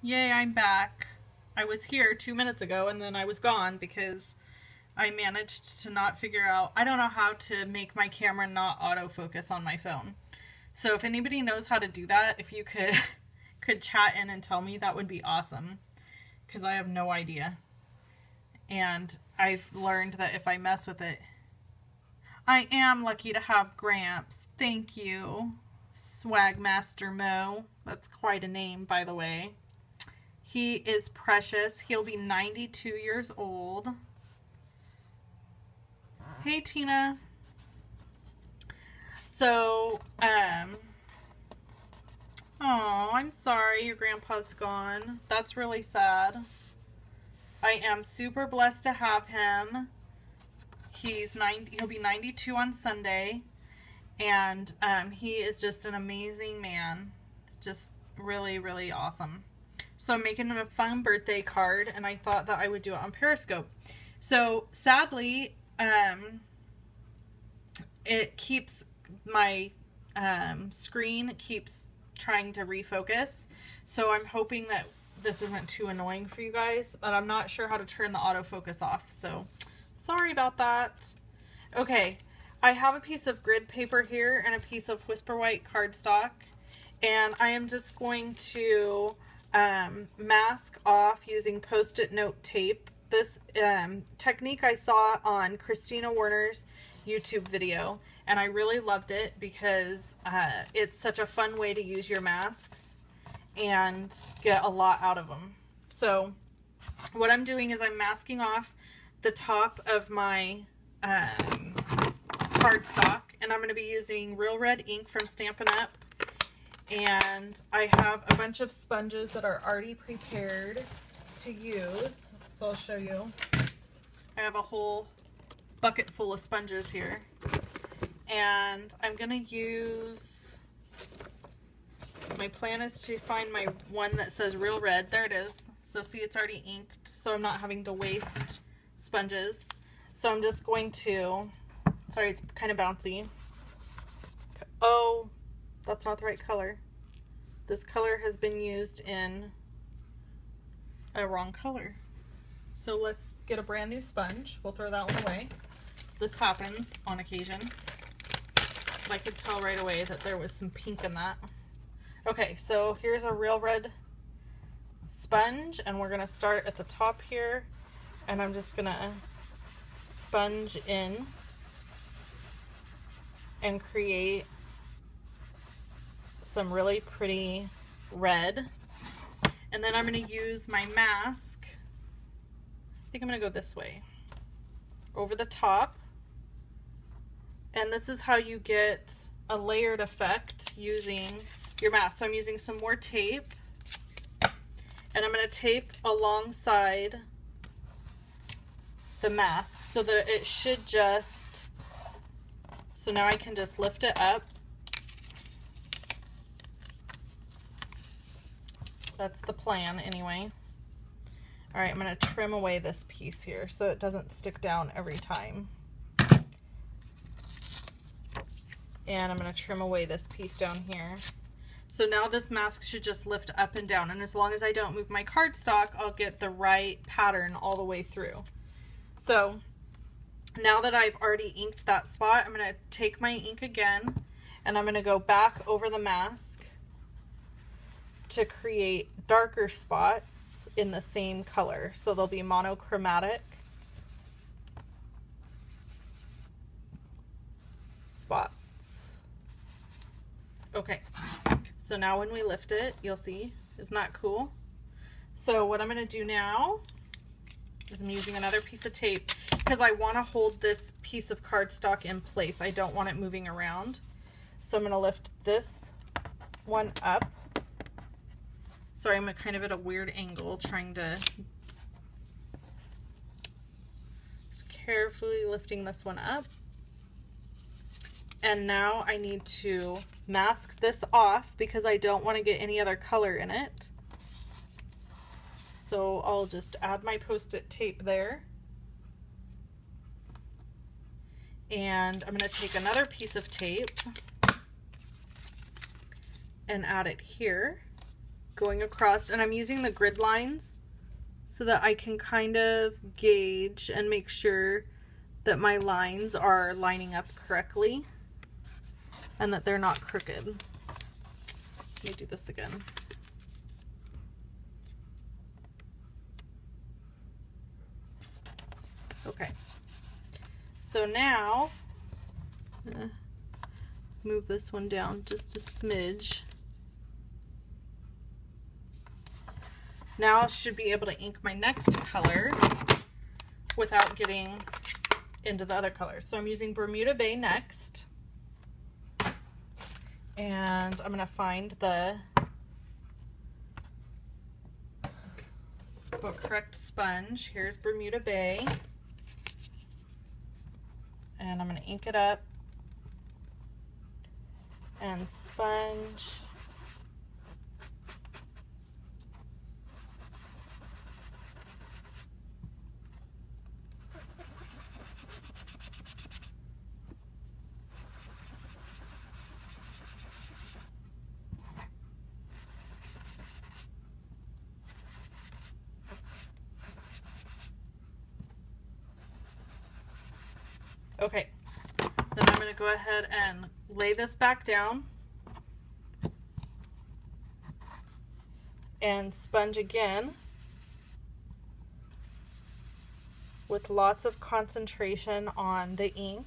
Yay, I'm back. I was here 2 minutes ago and then I was gone because I managed to not figure out, I don't know how to make my camera not autofocus on my phone. So if anybody knows how to do that, if you could could chat in and tell me, that would be awesome, because I have no idea. And I've learned that if I mess with it, I am lucky to have Gramps. Thank you, Swagmaster Mo. That's quite a name, by the way. He is precious. He'll be 92 years old. Hey, Tina. So, oh, I'm sorry your grandpa's gone. That's really sad. I am super blessed to have him. He'll be 92 on Sunday, and he is just an amazing man. Just really, really awesome. So I'm making him a fun birthday card, and I thought that I would do it on Periscope. So sadly, it keeps my screen keeps trying to refocus. So I'm hoping that this isn't too annoying for you guys, but I'm not sure how to turn the autofocus off. So sorry about that. Okay, I have a piece of grid paper here and a piece of Whisper White cardstock, and I am just going to mask off using Post-it note tape. This technique I saw on Christina Werner's YouTube video, and I really loved it because it's such a fun way to use your masks and get a lot out of them. So what I'm doing is I'm masking off the top of my cardstock, and I'm going to be using Real Red ink from Stampin' Up. And I have a bunch of sponges that are already prepared to use. So I'll show you. I have a whole bucket full of sponges here. And I'm going to use, my plan is to find my one that says Real Red. There it is. So see, it's already inked, so I'm not having to waste sponges. So I'm just going to, sorry, it's kind of bouncy. Oh, that's not the right color. This color has been used in a wrong color. So let's get a brand new sponge. We'll throw that one away. This happens on occasion. I could tell right away that there was some pink in that. Okay, so here's a Real Red sponge, and we're gonna start at the top here, and I'm just gonna sponge in and create some really pretty red. And then I'm going to use my mask. I think I'm going to go this way over the top, and this is how you get a layered effect using your mask. So I'm using some more tape, and I'm going to tape alongside the mask so that it should just, so now I can just lift it up. That's the plan anyway. All right, I'm going to trim away this piece here so it doesn't stick down every time. And I'm going to trim away this piece down here. So now this mask should just lift up and down, and as long as I don't move my cardstock, I'll get the right pattern all the way through. So now that I've already inked that spot, I'm going to take my ink again, and I'm going to go back over the mask to create darker spots in the same color. So they'll be monochromatic spots. Okay, so now when we lift it, you'll see, isn't that cool? So what I'm going to do now is I'm using another piece of tape because I want to hold this piece of cardstock in place. I don't want it moving around. So I'm going to lift this one up. Sorry, I'm kind of at a weird angle trying to, just carefully lifting this one up. And now I need to mask this off because I don't want to get any other color in it. So I'll just add my Post-it tape there. And I'm going to take another piece of tape and add it here. going across, and I'm using the grid lines so that I can kind of gauge and make sure that my lines are lining up correctly and that they're not crooked. Let me do this again. Okay, so now move this one down just a smidge. Now I should be able to ink my next color without getting into the other colors. So I'm using Bermuda Bay next. And I'm gonna find the correct sponge. Here's Bermuda Bay. And I'm gonna ink it up and sponge. Okay, then I'm going to go ahead and lay this back down and sponge again with lots of concentration on the ink,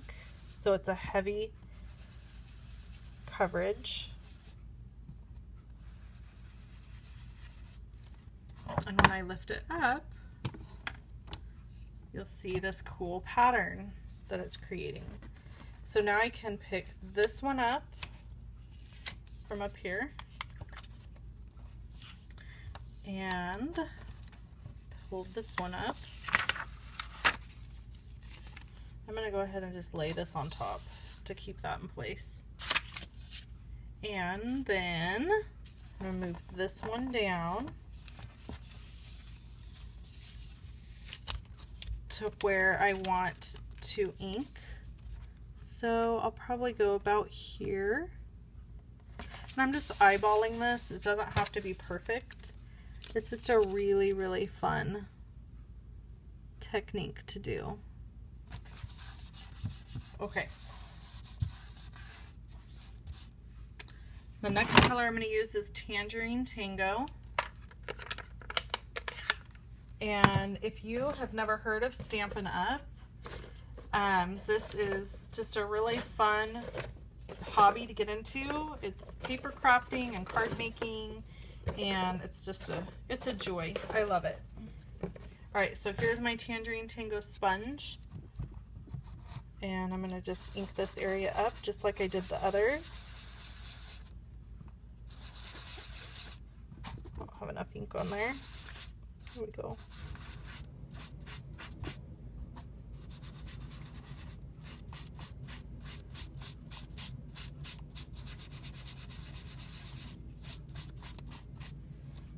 so it's a heavy coverage. And when I lift it up, you'll see this cool pattern that it's creating. So now I can pick this one up from up here and hold this one up. I'm going to go ahead and just lay this on top to keep that in place. And then I'm going to move this one down to where I want to ink. So I'll probably go about here. And I'm just eyeballing this. It doesn't have to be perfect. It's just a really, really fun technique to do. Okay. The next color I'm going to use is Tangerine Tango. And if you have never heard of Stampin' Up, this is just a really fun hobby to get into. It's paper crafting and card making, and it's just it's a joy. I love it. All right, so here's my Tangerine Tango sponge, and I'm gonna just ink this area up just like I did the others. I don't have enough ink on there. Here we go.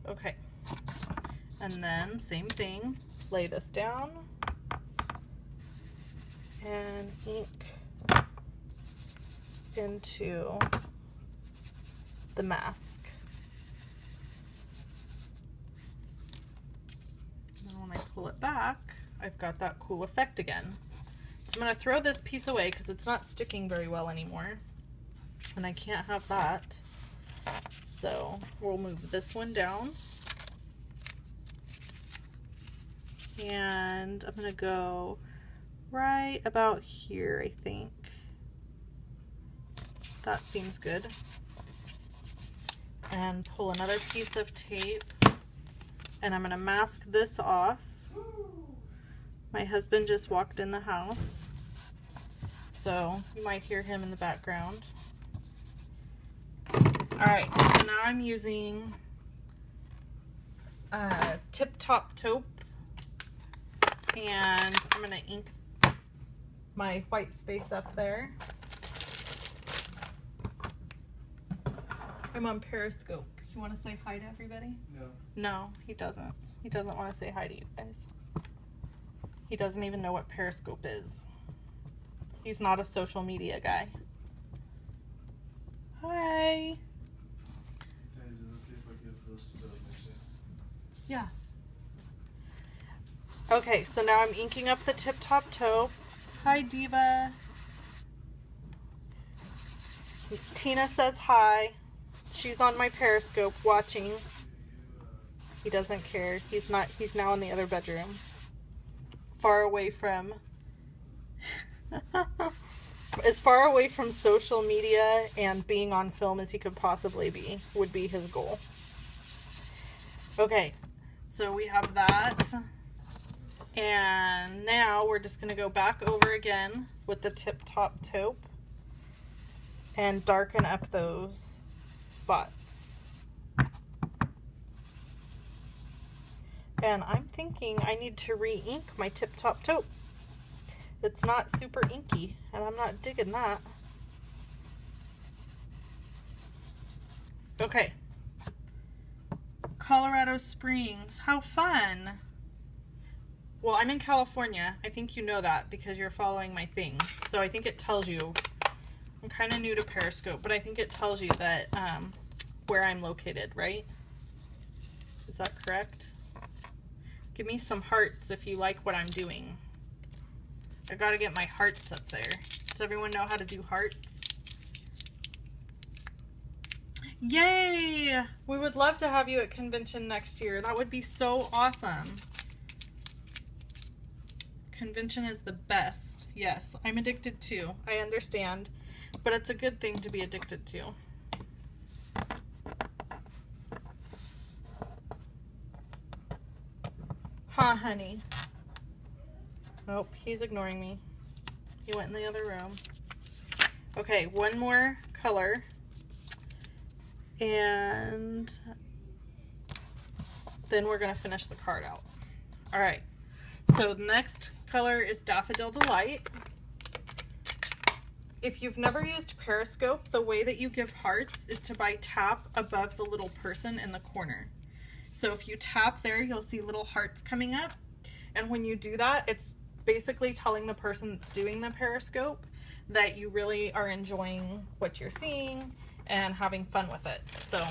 Okay, and then same thing, lay this down and ink into the mask. Now when I pull it back, I've got that cool effect again. So I'm going to throw this piece away because it's not sticking very well anymore, and I can't have that. So we'll move this one down, and I'm going to go right about here, I think. That seems good. And pull another piece of tape, and I'm going to mask this off. My husband just walked in the house, so you might hear him in the background. Alright, so now I'm using Tip Top Taupe, and I'm going to ink my white space up there. I'm on Periscope. You want to say hi to everybody? No. No, he doesn't. He doesn't want to say hi to you guys. He doesn't even know what Periscope is. He's not a social media guy. Hi. Is it okay if I give this Yeah. Okay, so now I'm inking up the Tip Top Taupe. Hi, Diva. Tina says hi. She's on my Periscope watching. He doesn't care. He's now in the other bedroom. Far away from as far away from social media and being on film as he could possibly be would be his goal. Okay, so we have that. And now we're just going to go back over again with the Tip Top Taupe and darken up those spots. And I'm thinking I need to re-ink my Tip Top Taupe. It's not super inky, and I'm not digging that. Okay. Colorado Springs. How fun! Well, I'm in California. I think you know that because you're following my thing. So I think it tells you. I'm kind of new to Periscope, but I think it tells you that where I'm located, right? Is that correct? Give me some hearts if you like what I'm doing. I gotta get my hearts up there. Does everyone know how to do hearts? Yay! We would love to have you at convention next year. That would be so awesome. Convention is the best. Yes, I'm addicted too. I understand. But it's a good thing to be addicted to. Huh, honey? Nope, he's ignoring me. He went in the other room. Okay, one more color. And then we're going to finish the card out. All right. So the next color is Daffodil Delight. If you've never used Periscope, the way that you give hearts is to tap above the little person in the corner. So if you tap there, you'll see little hearts coming up. And when you do that, it's basically telling the person that's doing the Periscope that you really are enjoying what you're seeing and having fun with it. So,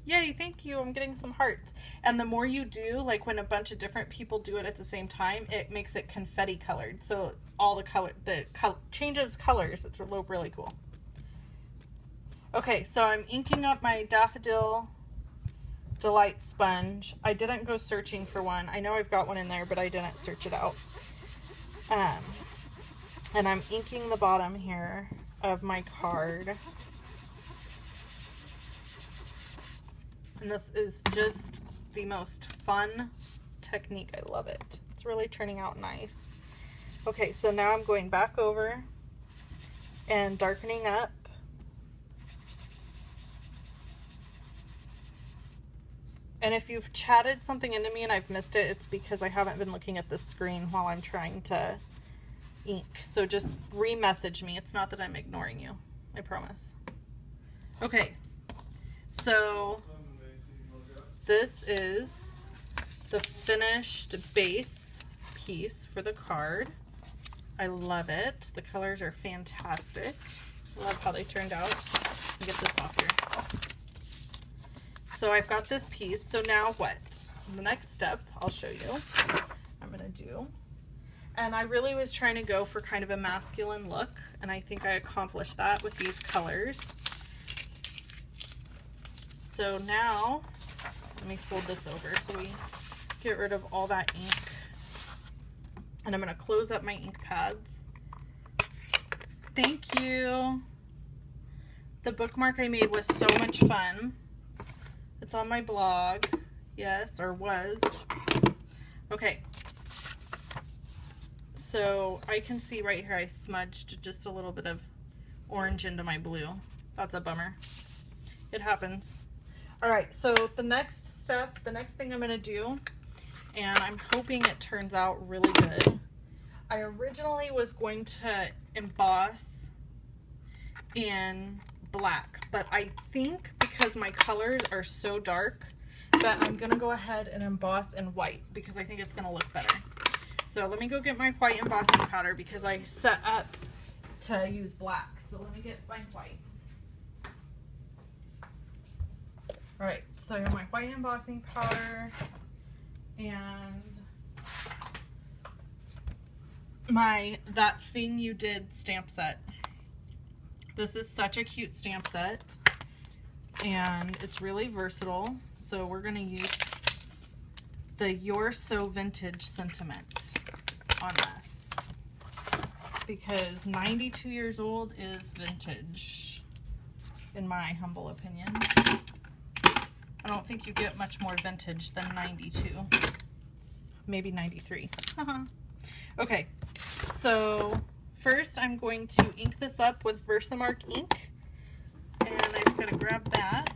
yay, thank you. I'm getting some hearts. And the more you do, like when a bunch of different people do it at the same time, it makes it confetti colored. So all the changes colors. It's really cool. Okay, so I'm inking up my Daffodil Delight sponge. I didn't go searching for one. I know I've got one in there, but I didn't search it out. And I'm inking the bottom here of my card. And this is just the most fun technique. I love it. It's really turning out nice. Okay, so now I'm going back over and darkening up. And if you've chatted something into me and I've missed it, it's because I haven't been looking at the screen while I'm trying to ink. So just re-message me. It's not that I'm ignoring you. I promise. Okay. So this is the finished base piece for the card. I love it. The colors are fantastic. I love how they turned out. Let me get this off here. So I've got this piece. So now what? The next step I'll show you. I'm going to do. And I really was trying to go for kind of a masculine look, and I think I accomplished that with these colors. So now, let me fold this over so we get rid of all that ink. And I'm going to close up my ink pads. Thank you. The bookmark I made was so much fun. It's on my blog. Yes, or was. Okay. So I can see right here I smudged just a little bit of orange into my blue. That's a bummer. It happens. All right, so the next step, the next thing I'm going to do, and I'm hoping it turns out really good. I originally was going to emboss in black, but I think because my colors are so dark that I'm going to go ahead and emboss in white because I think it's going to look better. So let me go get my white embossing powder because I set up to use black. So let me get my white. All right, so I have my white embossing powder and my That Thing You Did stamp set. This is such a cute stamp set and it's really versatile. So we're gonna use the You're So Vintage sentiment on this because 92 years old is vintage, in my humble opinion. I don't think you get much more vintage than 92. Maybe 93. Okay, so first I'm going to ink this up with Versamark ink. And I just gotta grab that.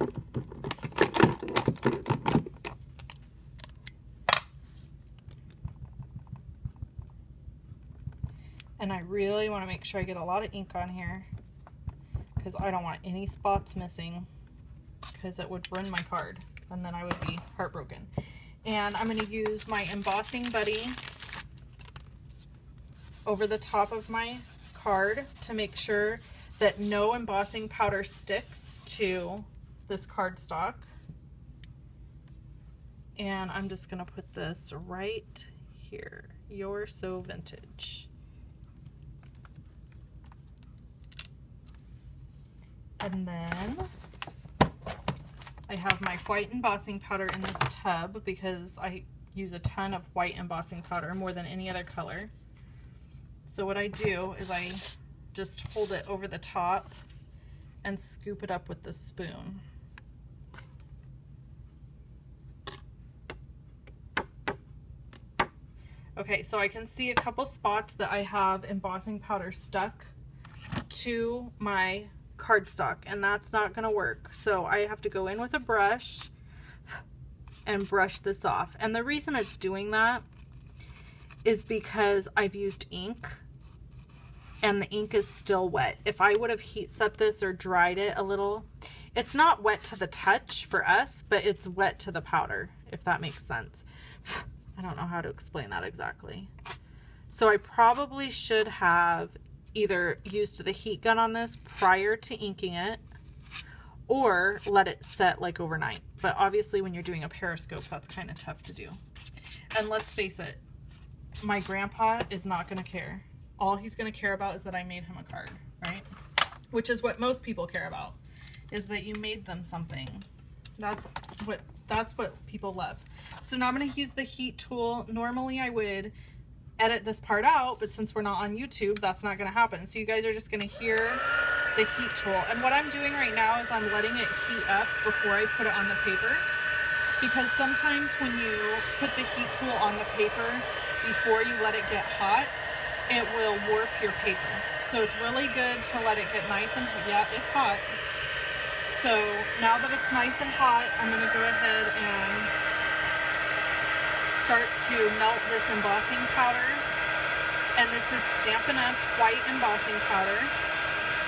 And I really want to make sure I get a lot of ink on here because I don't want any spots missing, because it would ruin my card and then I would be heartbroken. And I'm going to use my embossing buddy over the top of my card to make sure that no embossing powder sticks to this cardstock. And I'm just going to put this right here. You're So Vintage. And then I have my white embossing powder in this tub because I use a ton of white embossing powder, more than any other color. So what I do is I just hold it over the top and scoop it up with the spoon. Okay, so I can see a couple spots that I have embossing powder stuck to my cardstock, and that's not gonna work. So I have to go in with a brush and brush this off. And the reason it's doing that is because I've used ink and the ink is still wet. If I would have heat set this or dried it a little, it's not wet to the touch for us, but it's wet to the powder, if that makes sense. I don't know how to explain that exactly. So I probably should have either used the heat gun on this prior to inking it or let it set like overnight. But obviously when you're doing a Periscope, that's kind of tough to do. And let's face it, my grandpa is not going to care. All he's going to care about is that I made him a card, right? Which is what most people care about, is that you made them something. That's what people love. So now I'm going to use the heat tool. Normally I would edit this part out, but since we're not on YouTube, that's not going to happen. So you guys are just going to hear the heat tool. And what I'm doing right now is I'm letting it heat up before I put it on the paper, because sometimes when you put the heat tool on the paper before you let it get hot, it will warp your paper. So it's really good to let it get nice and, yeah, it's hot. So now that it's nice and hot, I'm going to go ahead and start to melt this embossing powder. And this is Stampin' Up! White embossing powder.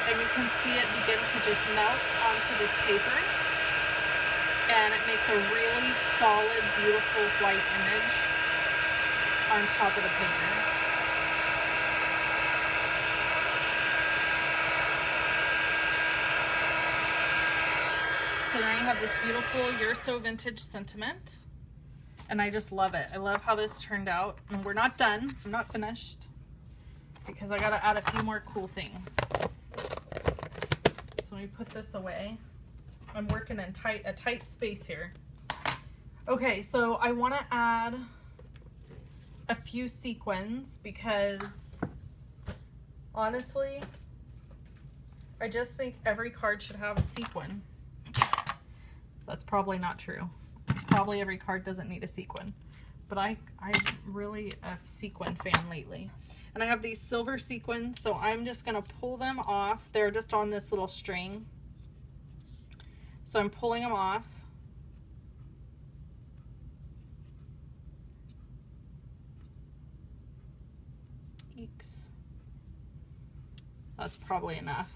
And you can see it begin to just melt onto this paper. And it makes a really solid, beautiful white image on top of the paper. So now you have this beautiful You're So Vintage sentiment. And I just love it. I love how this turned out. And we're not done. I'm not finished, because I gotta add a few more cool things. So let me put this away. I'm working in a tight space here. Okay, so I want to add a few sequins because honestly, I just think every card should have a sequin. That's probably not true. Probably every card doesn't need a sequin, but I'm really a sequin fan lately. And I have these silver sequins, so I'm just gonna pull them off. They're just on this little string. So I'm pulling them off. Eeks. That's probably enough.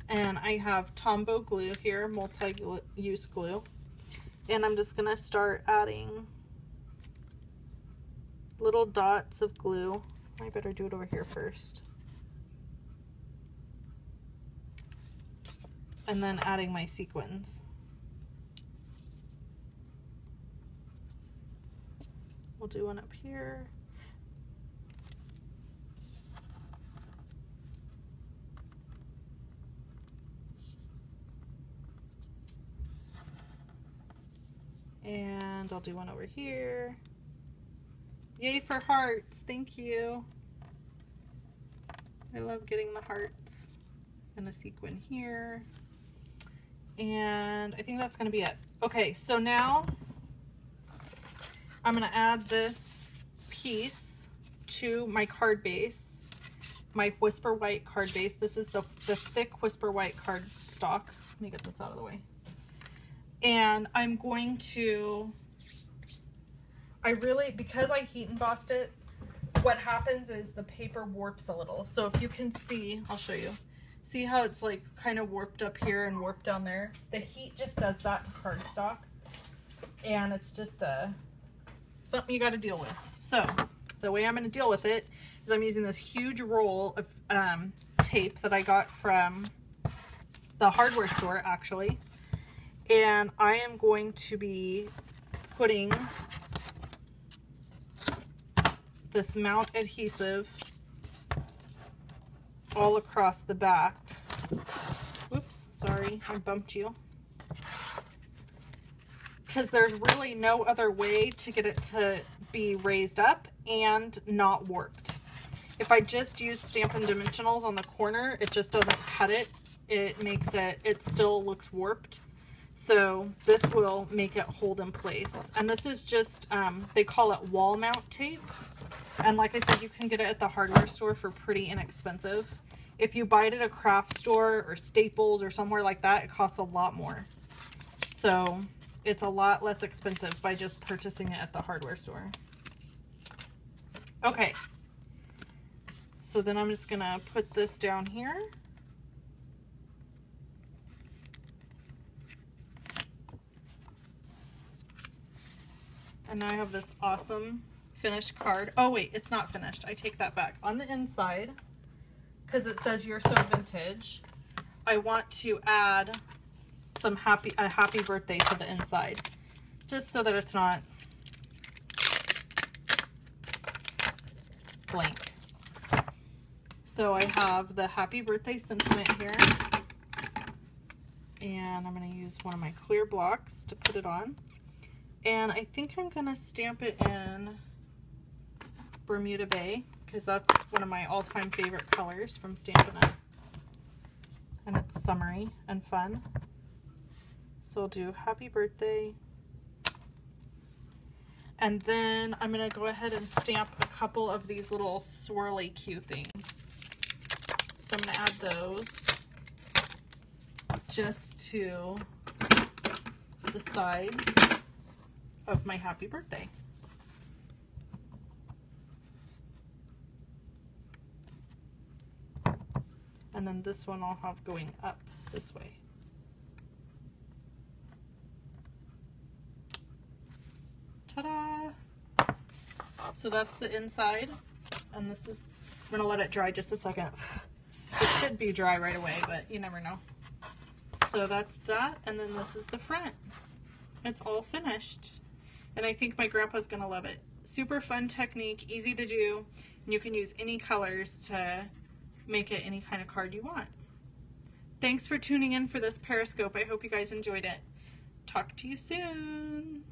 And I have Tombow glue here, multi-use glue. And I'm just gonna start adding little dots of glue. I better do it over here first. And then adding my sequins. We'll do one up here. And I'll do one over here. Yay for hearts, thank you. I love getting the hearts. And a sequin here. And I think that's gonna be it. Okay, so now I'm gonna add this piece to my card base, my Whisper White card base. This is the thick Whisper White card stock. Let me get this out of the way. And I'm going to, because I heat embossed it, what happens is the paper warps a little. So if you can see, I'll show you. See how it's like kind of warped up here and warped down there? The heat just does that to cardstock. And it's just something you got to deal with. So the way I'm going to deal with it is I'm using this huge roll of tape that I got from the hardware store, actually. And I am going to be putting this mount adhesive all across the back. Whoops, sorry, I bumped you. Because there's really no other way to get it to be raised up and not warped. If I just use Stampin' Dimensionals on the corner, it just doesn't cut it. It still looks warped. So this will make it hold in place. And this is just, they call it wall mount tape. And like I said, you can get it at the hardware store for pretty inexpensive. If you buy it at a craft store or Staples or somewhere like that, it costs a lot more. So it's a lot less expensive by just purchasing it at the hardware store. Okay. So then I'm just gonna put this down here. And now I have this awesome finished card. Oh wait, it's not finished. I take that back. On the inside, because it says "You're so vintage," I want to add a happy birthday to the inside, just so that it's not blank. So I have the happy birthday sentiment here, and I'm going to use one of my clear blocks to put it on. And I think I'm going to stamp it in Bermuda Bay, because that's one of my all-time favorite colors from Stampin' Up. And it's summery and fun. So I'll do happy birthday. And then I'm going to go ahead and stamp a couple of these little swirly Q things. So I'm going to add those just to the sides of my happy birthday. And then this one I'll have going up this way. Ta-da! So that's the inside, and this is, I'm gonna let it dry just a second. It should be dry right away, but you never know. So that's that, and then this is the front. It's all finished. And I think my grandpa's gonna love it. Super fun technique, easy to do, and you can use any colors to make it any kind of card you want. Thanks for tuning in for this Periscope. I hope you guys enjoyed it. Talk to you soon.